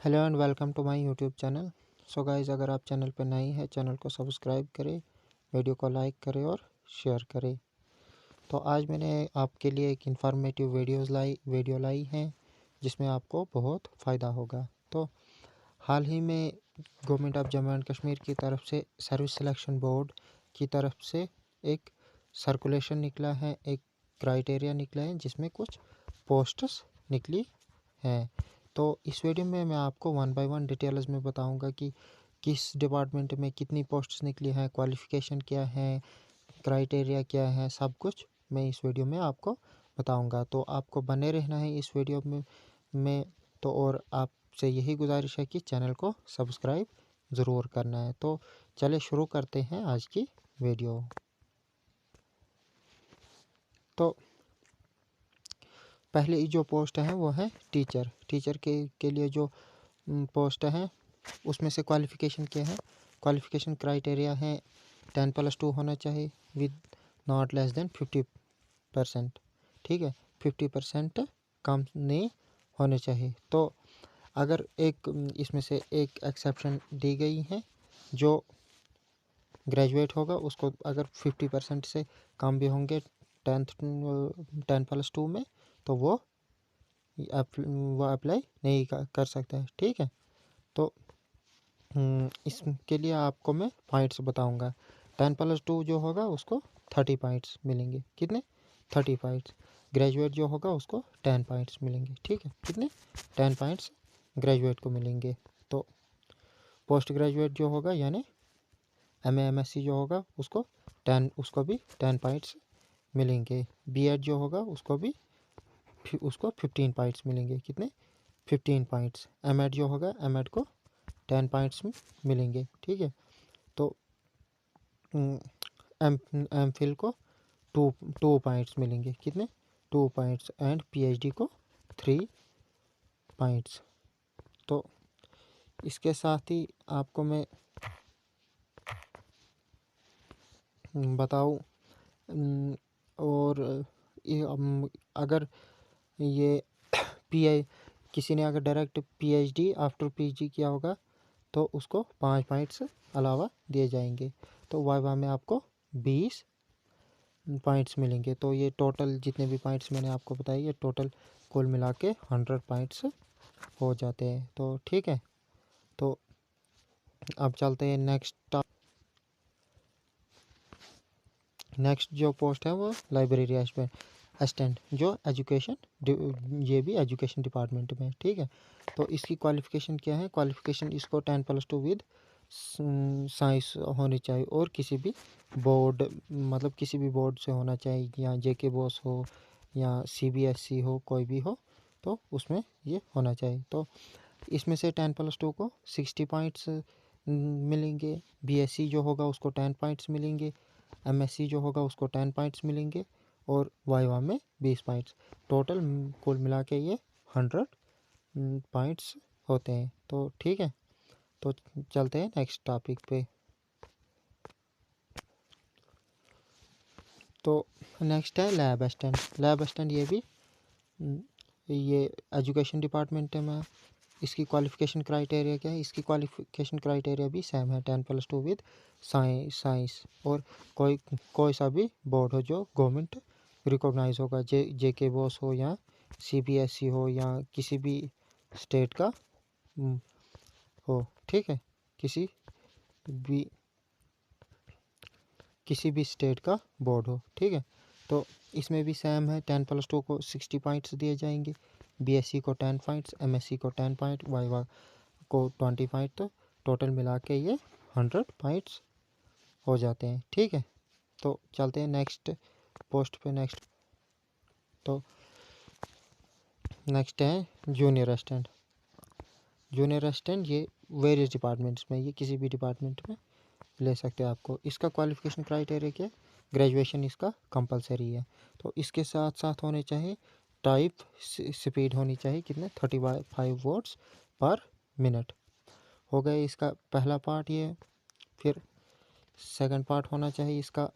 Hello and welcome to my YouTube channel. So guys, अगर आप channel पर नए हैं चैनल को सब्सक्राइब करें, वीडियो को लाइक करें और शेयर करें। तो आज मैंने आपके लिए एक इन्फॉर्मेटिव वीडियो लाई है जिसमें आपको बहुत फ़ायदा होगा। तो हाल ही में government of Jammu and Kashmir की तरफ से सर्विस सिलेक्शन बोर्ड की तरफ से एक सर्कुलेशन निकला है, एक क्राइटेरिया निकला है जिसमें कुछ पोस्ट्स निकली हैं। तो इस वीडियो में मैं आपको वन बाय वन डिटेल्स में बताऊंगा कि किस डिपार्टमेंट में कितनी पोस्ट्स निकली हैं, क्वालिफ़िकेशन क्या है, क्राइटेरिया क्या है, सब कुछ मैं इस वीडियो में आपको बताऊंगा। तो आपको बने रहना है इस वीडियो में तो और आपसे यही गुजारिश है कि चैनल को सब्सक्राइब ज़रूर करना है। तो चलिए शुरू करते हैं आज की वीडियो। तो पहले जो पोस्ट है वो है टीचर के लिए जो पोस्ट है उसमें से क्वालिफ़िकेशन क्या है। क्वालिफ़िकेशन क्राइटेरिया है 10+2 होना चाहिए विद नॉट लेस देन 50%। ठीक है, 50% कम नहीं होने चाहिए। तो अगर इसमें से एक एक्सेप्शन दी गई है, जो ग्रेजुएट होगा उसको अगर 50% से कम भी होंगे 10+2 में तो वो अप्लाई नहीं कर सकता है। ठीक है, तो इसके लिए आपको मैं पॉइंट्स बताऊंगा। 10+2 जो होगा उसको 30 पॉइंट्स मिलेंगे। कितने? 30 पॉइंट्स। ग्रेजुएट जो होगा उसको 10 पॉइंट्स मिलेंगे। ठीक है, कितने? 10 पॉइंट्स ग्रेजुएट को मिलेंगे। तो पोस्ट ग्रेजुएट जो होगा यानी MA MSc जो होगा उसको भी 10 पॉइंट्स मिलेंगे। B.Ed जो होगा उसको 15 पॉइंट्स मिलेंगे। कितने? 15 पॉइंट्स। M.Ed जो होगा M.Ed को 10 पॉइंट्स मिलेंगे। ठीक है, तो एम फिल को टू पॉइंट्स मिलेंगे। कितने? 2 पॉइंट्स। एंड PhD को 3 पॉइंट्स। तो इसके साथ ही आपको मैं बताऊं और अगर ये किसी ने अगर डायरेक्ट PhD आफ्टर PG किया होगा तो उसको 5 पॉइंट्स अलावा दिए जाएंगे। तो वाइवा में आपको 20 पॉइंट्स मिलेंगे। तो ये टोटल जितने भी पॉइंट्स मैंने आपको बताए ये टोटल कुल मिला के 100 पॉइंट्स हो जाते हैं। तो ठीक है, तो अब चलते हैं नेक्स्ट जो पोस्ट है वो लाइब्रेरी असिस्टेंट, जो ये भी एजुकेशन डिपार्टमेंट में। ठीक है, तो इसकी क्वालिफ़िकेशन क्या है? क्वालिफ़िकेशन इसको 10+2 विद साइंस होनी चाहिए और किसी भी बोर्ड से होना चाहिए, या JK बोस हो या CBSE हो, कोई भी हो तो उसमें ये होना चाहिए। तो इसमें से 10+2 को 60 पॉइंट्स मिलेंगे। BSc जो होगा उसको 10 पॉइंट्स मिलेंगे। MSc जो होगा उसको 10 पॉइंट्स मिलेंगे और वाइवा में 20 पॉइंट्स। टोटल कुल मिला के ये 100 पॉइंट्स होते हैं। तो ठीक है, तो चलते हैं नेक्स्ट टॉपिक पे। तो नेक्स्ट है लैब असिस्टेंट। ये एजुकेशन डिपार्टमेंट में। इसकी क्वालिफ़िकेशन क्राइटेरिया क्या है? इसकी क्वालिफ़िकेशन क्राइटेरिया भी सेम है, 10+2 विद साइंस और कोई सा भी बोर्ड हो जो गवर्नमेंट रिकॉग्नाइज होगा, JK बोस हो या CBSE हो या किसी भी स्टेट का हो। ठीक है, किसी भी स्टेट का बोर्ड हो। ठीक है, तो इसमें भी सेम है, 10+2 को 60 पॉइंट्स दिए जाएंगे। BSc को 10 पॉइंट्स, MSc को 10 पॉइंट, वाइवा को 20 पॉइंट। तो टोटल मिला के ये 100 पॉइंट्स हो जाते हैं। ठीक है, तो चलते हैं नेक्स्ट पोस्ट पे। तो नेक्स्ट है जूनियर असिस्टेंट। ये वेरियस डिपार्टमेंट्स में, ये किसी भी डिपार्टमेंट में ले सकते हैं आपको। इसका क्वालिफ़िकेशन क्राइटेरिया क्या है? ग्रेजुएशन इसका कंपलसरी है। तो इसके साथ साथ होने चाहिए टाइप स्पीड होनी चाहिए। कितने? 35 वर्ड्स पर मिनट हो गए इसका पहला पार्ट ये। फिर सेकंड पार्ट होना चाहिए इसका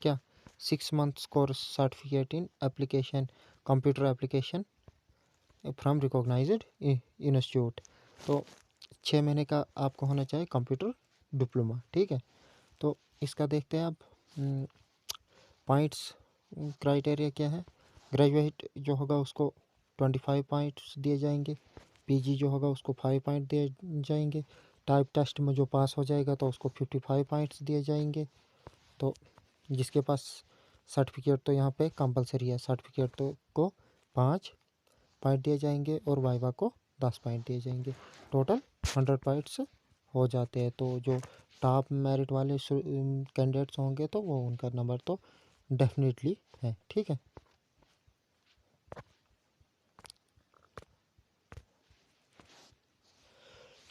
क्या? 6 months course certificate in application, computer application from recognised institute. तो 6 महीने का आपको होना चाहिए कंप्यूटर डिप्लोमा, ठीक है। तो इसका देखते हैं आप पॉइंट्स क्राइटेरिया क्या है। ग्रेजुएट जो होगा उसको 25 पॉइंट्स दिए जाएंगे, पीजी जो होगा उसको 5 पॉइंट दिए जाएंगे, टाइप टेस्ट में जो पास हो जाएगा तो उसको 55 पॉइंट्स दिए जाएंगे। तो जिसके पास सर्टिफिकेट तो यहाँ पे कंपलसरी है, सर्टिफिकेट तो को 5 पॉइंट दिए जाएंगे और वाइवा को 10 पॉइंट दिए जाएंगे। टोटल 100 पॉइंट्स हो जाते हैं। तो जो टॉप मेरिट वाले कैंडिडेट्स होंगे तो वो उनका नंबर तो डेफिनेटली है, ठीक है।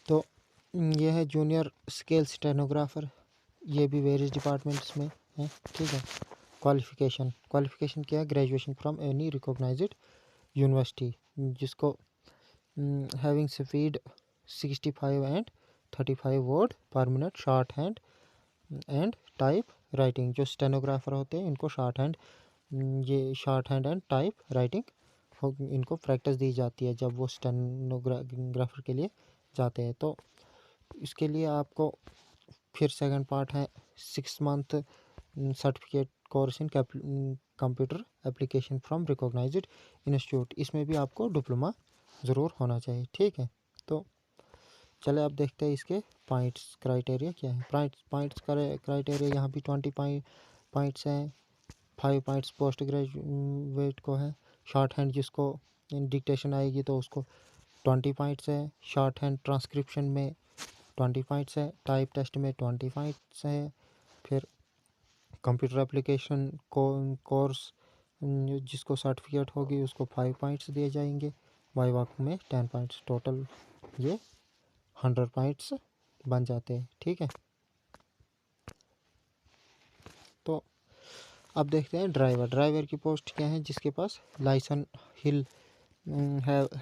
तो ये है जूनियर स्केल स्टेनोग्राफर, ये भी वेरियस डिपार्टमेंट्स में है, ठीक है। क्वालिफिकेशन क्या है, graduation from any recognised university, जिसको having speed 65 and 35 word per minute, short hand and type writing. जो स्टेनोग्राफर होते हैं इनको शॉर्ट हैंड, ये short hand and type writing इनको प्रैक्टिस दी जाती है जब वो स्टेनोग्राफर के लिए जाते हैं। तो इसके लिए आपको फिर सेकंड पार्ट है 6 month certificate course in computer application from recognised institute. इसमें भी आपको डिप्लोमा ज़रूर होना चाहिए, ठीक है। तो चले अब देखते हैं इसके पॉइंट्स क्राइटेरिया क्या है। पॉइंट्स क्राइटेरिया यहाँ भी 20 पॉइंट्स हैं। 5 पॉइंट्स पोस्ट ग्रेजुएट को है, शॉर्ट हैंड जिसको डिक्टेशन आएगी तो उसको 20 पॉइंट्स है, शॉर्ट हैंड ट्रांसक्रिप्शन में 20 पॉइंट्स है, टाइप टेस्ट में 20 पॉइंट्स है, फिर कंप्यूटर एप्लीकेशन कोर्स जिसको सर्टिफिकेट होगी उसको 5 पॉइंट्स दिए जाएंगे, वाइवा में 10 पॉइंट्स, टोटल ये 100 पॉइंट्स बन जाते हैं, ठीक है। तो अब देखते हैं ड्राइवर की पोस्ट क्या है, जिसके पास लाइसेंस हिल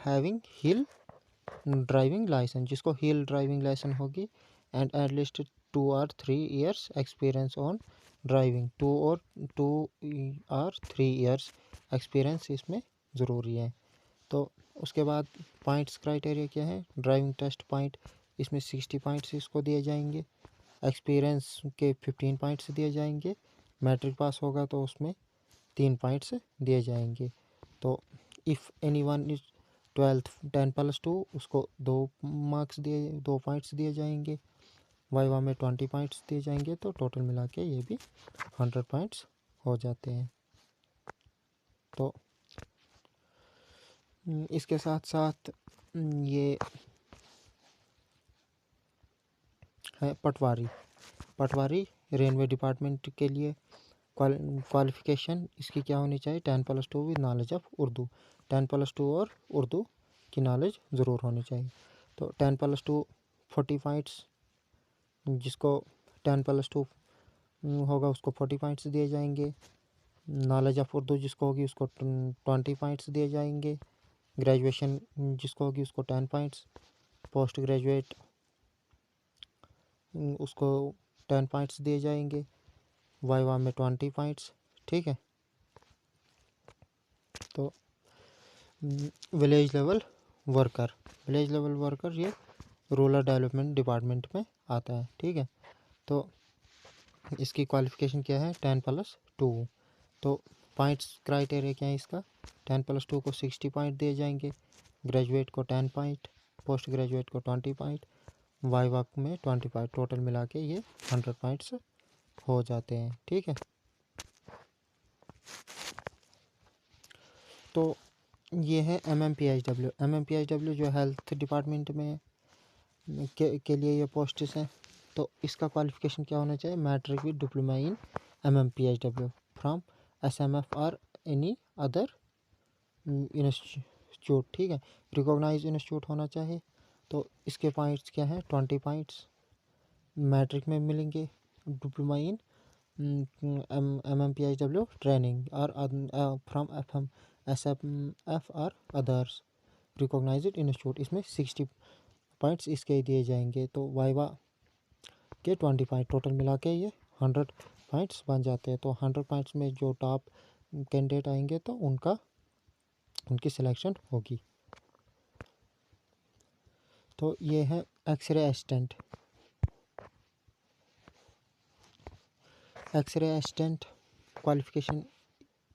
हैविंग हिल ड्राइविंग लाइसेंस, जिसको हिल ड्राइविंग लाइसेंस होगी एंड एटलीस्ट 2 और 3 इयर्स एक्सपीरियंस ऑन ड्राइविंग, 2 और 3 इयर्स एक्सपीरियंस इसमें ज़रूरी है। तो उसके बाद पॉइंट्स क्राइटेरिया क्या है, ड्राइविंग टेस्ट पॉइंट इसमें 60 पॉइंट्स इसको दिए जाएंगे, एक्सपीरियंस के 15 पॉइंट्स दिए जाएंगे, मैट्रिक पास होगा तो उसमें 3 पॉइंट्स दिए जाएंगे। तो if any one is 12th 10+2 उसको 2 पॉइंट्स दिए जाएंगे, वाइवा में 20 पॉइंट्स दिए जाएंगे। तो टोटल मिला के ये भी 100 पॉइंट्स हो जाते हैं। तो इसके साथ साथ ये है पटवारी रेलवे डिपार्टमेंट के लिए क्वालिफिकेशन इसकी क्या होनी चाहिए, 10+2 विद नॉलेज ऑफ उर्दू, 10+2 और उर्दू की नॉलेज ज़रूर होनी चाहिए। तो 10+2 40 पॉइंट्स, जिसको 10+2 होगा उसको 40 पॉइंट्स दिए जाएंगे, नॉलेज ऑफ उर्दू जिसको होगी उसको 20 पॉइंट्स दिए जाएंगे, ग्रेजुएशन जिसको होगी उसको 10 पॉइंट्स, पोस्ट ग्रेजुएट उसको 10 पॉइंट्स दिए जाएंगे, वाइवा में 20 पॉइंट्स, ठीक है। तो विलेज लेवल वर्कर ये रूरल डेवलपमेंट डिपार्टमेंट में आता है, ठीक है। तो इसकी क्वालिफिकेशन क्या है, 10+2। तो पॉइंट्स क्राइटेरिया क्या है इसका, 10+2 को 60 पॉइंट दिए जाएंगे, ग्रेजुएट को 10 पॉइंट, पोस्ट ग्रेजुएट को 20 पॉइंट, वाइवा में 20 पॉइंट, टोटल मिला के ये 100 पॉइंट्स हो जाते हैं, ठीक है। तो ये है MMPHW जो हेल्थ डिपार्टमेंट में के लिए ये पोस्ट्स हैं। तो इसका क्वालिफिकेशन क्या होना चाहिए, matric with diploma in MMPHW from SMF और एनी अदर इंस्टीट्यूट, ठीक है, रिकॉग्नाइज इंस्टीट्यूट होना चाहिए। तो इसके पॉइंट्स क्या हैं, 20 पॉइंट्स मैट्रिक में मिलेंगे, डिप्लोमा इन MMPHW ट्रेनिंग और फ्रॉम SMF और अदर्स रिकॉग्नाइज्ड इंस्टीट्यूट, इसमें 60 पॉइंट्स इसके दिए जाएंगे। तो वाइवा के 20 पॉइंट, टोटल मिला के ये 100 पॉइंट्स बन जाते हैं। तो 100 पॉइंट्स में जो टॉप कैंडिडेट आएंगे तो उनकी सिलेक्शन होगी। तो ये है x ray assistant. X ray assistant qualification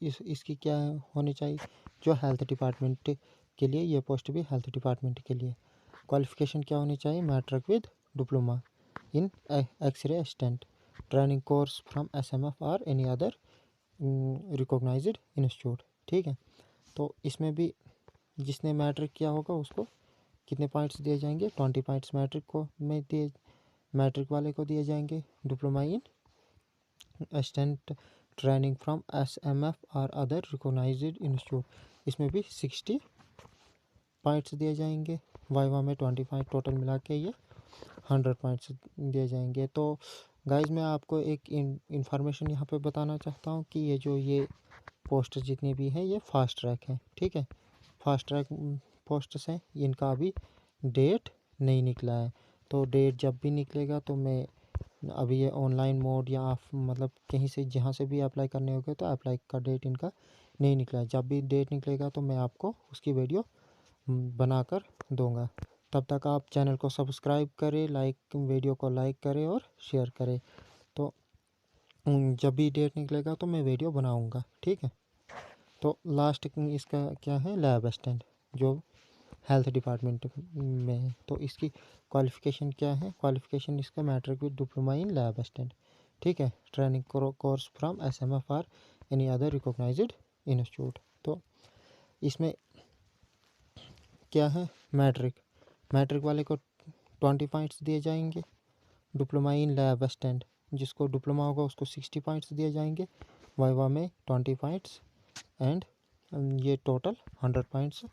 इसकी क्या होनी चाहिए, जो हेल्थ डिपार्टमेंट के लिए, ये पोस्ट भी हेल्थ डिपार्टमेंट के लिए। क्वालिफ़िकेशन क्या होनी चाहिए, matric with diploma in x ray assistant, training course from SMF और एनी अदर रिकॉग्नाइज्ड इंस्टीट्यूट। ठीक है, तो इसमें भी जिसने मैट्रिक किया होगा उसको कितने पॉइंट्स दिए जाएंगे, 20 पॉइंट्स मैट्रिक को में दिए, मैट्रिक वाले को दिए जाएंगे। Diploma in assistant training from SMF और अदर रिकॉग्नाइज्ड इंस्टीट्यूट, इसमें भी 60 पॉइंट्स दिए जाएंगे। वाइवा में 25, टोटल मिला के ये 100 पॉइंट्स दिए जाएंगे। तो गाइज मैं आपको एक इंफॉर्मेशन यहाँ पे बताना चाहता हूँ कि ये पोस्ट जितनी भी हैं ये फास्ट ट्रैक हैं। ठीक है, फास्ट ट्रैक पोस्ट्स हैं, इनका अभी डेट नहीं निकला है। तो डेट जब भी निकलेगा तो मैं अभी ये ऑनलाइन मोड या आप मतलब कहीं से जहाँ से भी अप्लाई करने होंगे तो अप्लाई का डेट इनका नहीं निकला है। जब भी डेट निकलेगा तो मैं आपको उसकी वीडियो बनाकर दूंगा। तब तक आप चैनल को सब्सक्राइब करें, वीडियो को लाइक करें और शेयर करें। तो जब भी डेट निकलेगा तो मैं वीडियो बनाऊंगा। ठीक है, तो लास्ट इसका क्या है, लैब असिस्टेंट, जो हेल्थ डिपार्टमेंट में है। तो इसकी क्वालिफ़िकेशन क्या है, क्वालिफ़िकेशन इसका matric with diploma in lab assistant. ठीक है, ट्रेनिंग कोर्स फ्रॉम एसएमएफ और एनी अदर रिकॉग्नाइज्ड इंस्टीट्यूट। तो इसमें क्या है, मैट्रिक वाले को 20 पॉइंट्स दिए जाएंगे। डिप्लोमा इन लैब असिस्टेंट जिसको डिप्लोमा होगा उसको 60 पॉइंट्स दिए जाएंगे। वाइवा में 20 पॉइंट्स एंड ये टोटल 100 पॉइंट्स